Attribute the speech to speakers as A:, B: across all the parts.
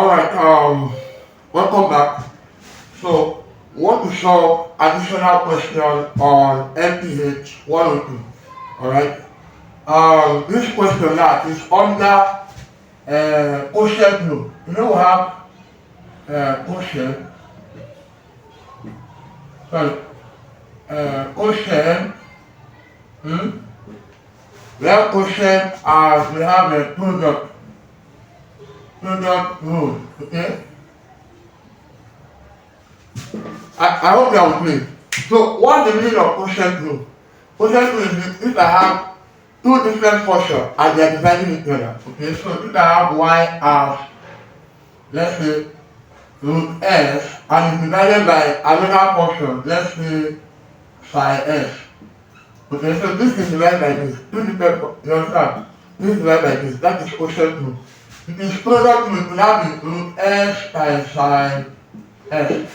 A: Alright, welcome back. So, we want to solve additional question on MTH 102. Alright. This question now is under quotient rule. You know we have quotient, sorry, quotient, we have quotient as we have a product rule, okay? I hope you are with me. So what's the meaning of quotient rule? Quotient rule is if I have two different portions and they are dividing each other. Okay, so if I have y as, let's say, root s and it's divided by another portion, let's say psi s. Okay, so this is divided by this. Two different, you understand? This is divided by this. That is quotient rule. It is product rule, it will now be root s times psi s.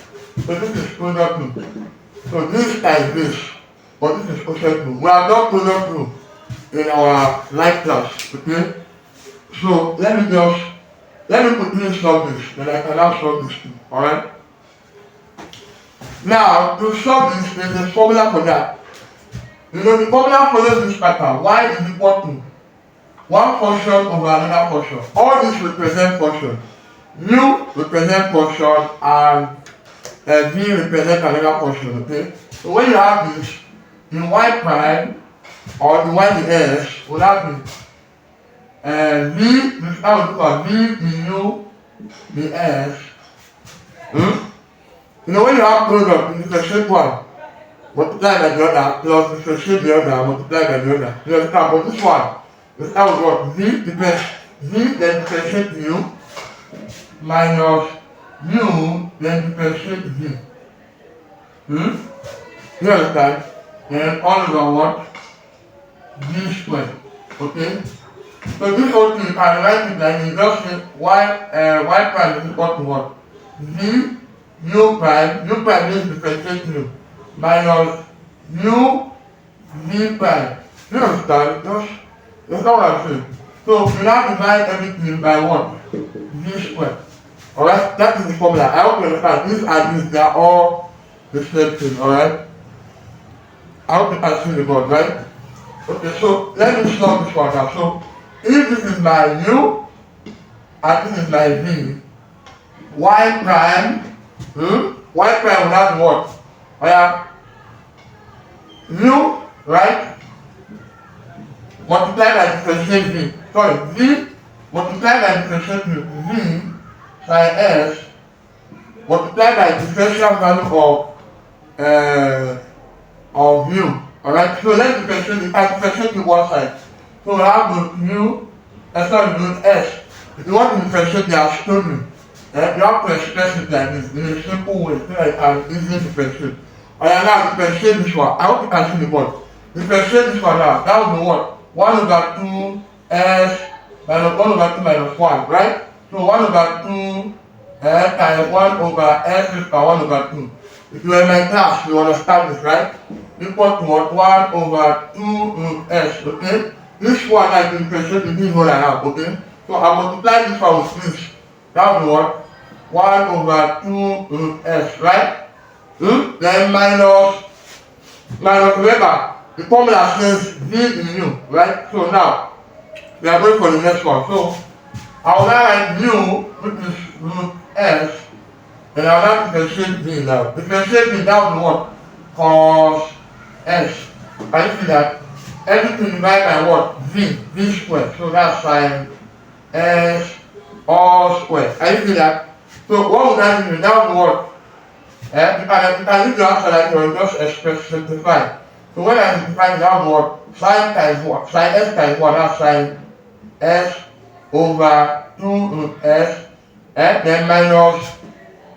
A: So this is product rule. So this times this, but this is quotient rule. We have done product rule in our life class, okay? So let me quickly solve this, then I can now solve this too, alright? Now, to solve this, there's a formula for that. You know, the formula follows this pattern. Y is equal to one function over another function. All this represent function. U represent function and V represent another function, okay? So when you have this, the Y prime or the Y the S will have be V, this now we look at V, the U, the S. You know when you have product, it's a shape one. Multiply by the other, plus differentiate the other, multiply by the other. You understand? But this one, this how it works. V then differentiate U, minus U, then differentiate V. You understand? Then all over what? V squared. Okay? So this whole thing, you can write it like you just say y prime is equal to what? V U prime means differentiate U. Minus U V prime. You understand? That's not what I'm saying. So we now divide everything by what? V squared. Alright? That is the formula. I hope you understand. These and these, they are all the same thing, alright? I hope you can see the board, right? Okay, so let me solve this one now. So if this is my U and this is my V, Y prime, Y prime will have what? U, right? Multiply by differentiate V. Sorry, V multiply by differentiate V psi S multiply by differential value of U. Alright, so let's differentiate the one side. So we have the U, root S. If you want to differentiate the astronomy, you have to express it like this in a simple way so that you can easily differentiate. Alright, now differentiate this one. I hope you can see the board. Differentiate this one now. That will be what? 1 over 2 S minus 1 over 2 minus 1, right? So 1 over 2 times 1 over S is 1 over 2. If you were in my class, you understand this, right? Equal to what? 1 over 2 root S, okay? This one I can differentiate with this one I have, okay? So I multiply this one with this. That will be what? 1 over 2 root S, right? Then minus, remember, the formula says V in U, right? So now, we are going for the next one. So, I will now write U, which is root S, and I will now differentiate V now. Differentiate V down to what? Cos S. Can you see that? Everything divided by what? V squared. So that's sine S all squared. Can you see that? So what would that mean? That would be what? You can leave the answer like you just simplify. So when I simplify, that would be what? Sine times what? Sine S times what? That's sine S over 2 root S, and then minus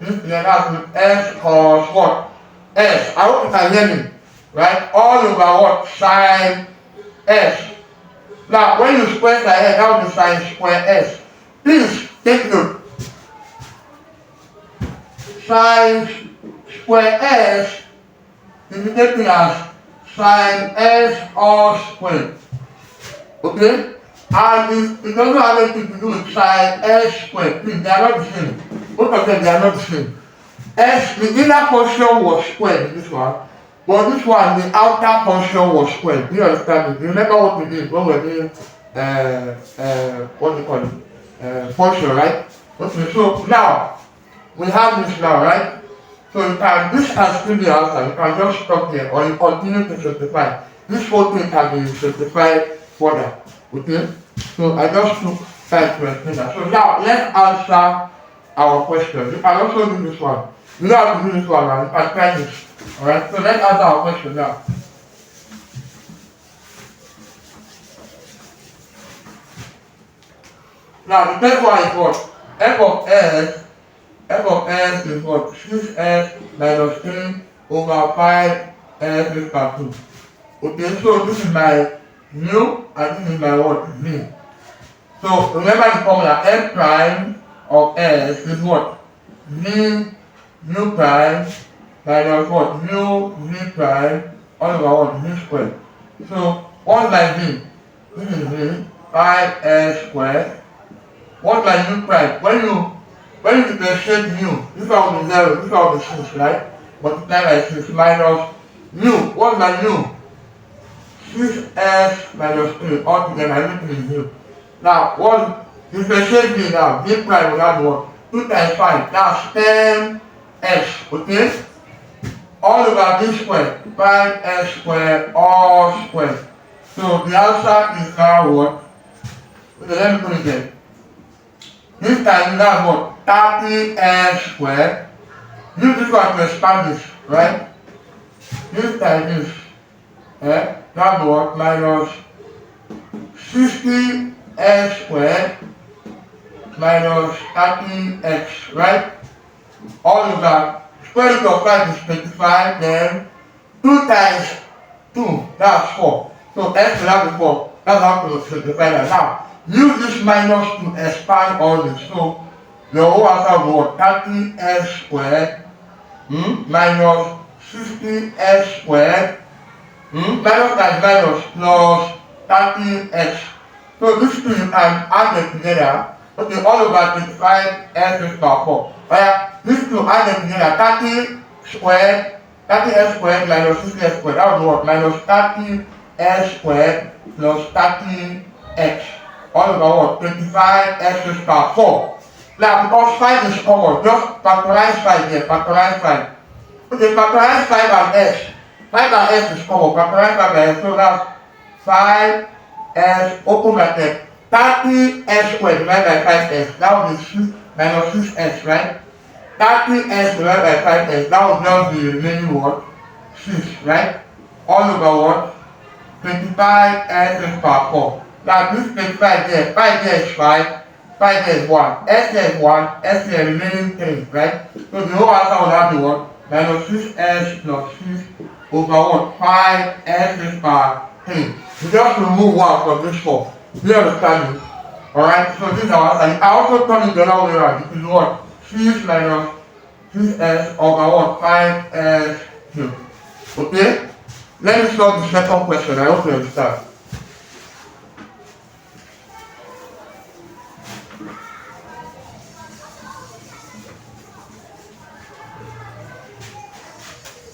A: this, then that's root S cos what? S. I hope you can hear me, right? All over what? Sine S. Now, when you square sine S, that would be sine square S. Please take note. Sine square S is taken as sine S all squared. Okay? And it doesn't have anything to do with side S squared. Please, they are not the same. Both of them, they are not the same. S, the inner portion was squared in this one, but this one, the outer portion was squared. Do you understand it? You remember what we did when we were doing, what do you call it? Function, right? Okay, so now, we have this now, right? So you can, this can still be the answer. You can just stop here, or you continue to simplify. This whole thing can be simplified further. Okay? So I just took time to explain that. So now, let's answer our question. You can also do this one. You don't have to do this one now. You can try this. Alright? So let's answer our question now. Now, the first one is what? F of s is what? 6s minus 3 over 5s is equal to 2. Okay, so this is my mu and this is my what? V. So remember the formula, f prime of s is what? V mu prime minus what? Mu v prime all over what? V squared. So what's my v? This is v, 5s squared. What's my mu prime? When you differentiate mu, this one will be 0, this one will be 6, right? Multiply by 6 minus mu. What's my mu? 6s minus 3 altogether, everything is mu. Now, what differentiate v now? V prime will have what? 2 times 5, that's 10s, okay? All over v squared, 5s squared, all squared. So the answer is now what? Okay, let me put it again. This time you have what? 30s squared. Use this one to expand this, right? This time is that what? Minus 60s squared minus 30x, right? All over square root of 5 is 25, then 2 times 2, that's 4. So x will have 4. That's how to simplify that. Now, use this minus to expand all this. So the whole answer will be what? 30s squared minus 60s squared minus times minus plus 30x. So these two you can add them together. Okay, all over 25s is power 4. These two add them together. 30s squared minus 60s squared. That would be what? Minus 30s squared plus 30x. All over what? 25s is power 4. Now, because 5 is common, just factorize 5 here, factorize 5. Okay, factorize 5 and s. 5 and s is common, factorize 5 and s, so that's 5s, open bracket, 30s squared divided by 5s, that would be 6 minus 6s, right? 30s divided by 5s, that would just be remaining what? 6, right? All over what? 25s is power 4. Now, this 25 here, 5 here is 5. 5 here is 1, s here is 1, s here remaining 3, right? So the whole answer will have to what? Minus 6s plus 6 over what? 5s is power 3. You just remove 1 from this 4. Do you understand me? Alright, so this is our answer. I also turn it the other way around. This is what? 6 minus 6s over what? 5s cubed. Okay? Let me solve the second question. I hope you understand.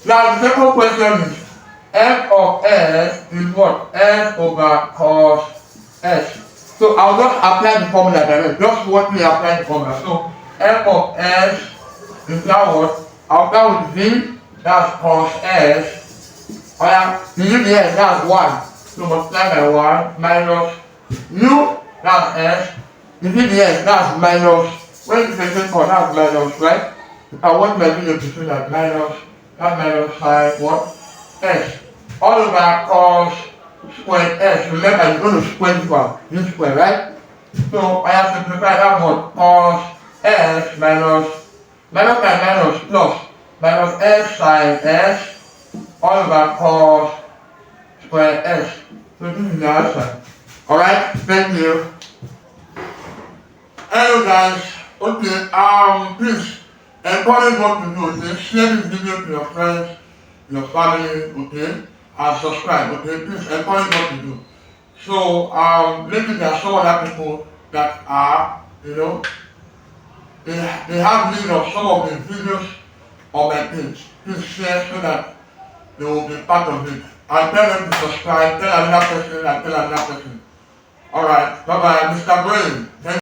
A: Now the second question is f of s is what? S over cos s. So I'll just apply the formula direct. Just what we apply the formula. So f of s is now what? I'll start with v, that's cos s. The u here, that's 1. So multiply by 1 minus u, that's s. The v here, that's minus. When you say cos, that's minus, right? If I want my video to show that minus. That minus 5 what? S. All over cos squared s. Remember, you're going to square this one. This square, right? So I have simplified that one. Cos s minus minus plus minus s sine s all over cos squared s. So this is the answer. Alright, thank you. Hello guys. Okay, please. Encourage what to do, okay? Share this video to your friends, your family, okay? And subscribe, okay? Please encourage what to do. So maybe there are some other people that are, they have need of some of the videos on my page. Please share so that they will be part of it. And tell them to subscribe, tell another person, and tell another person. Alright, bye bye, Mr. Brain.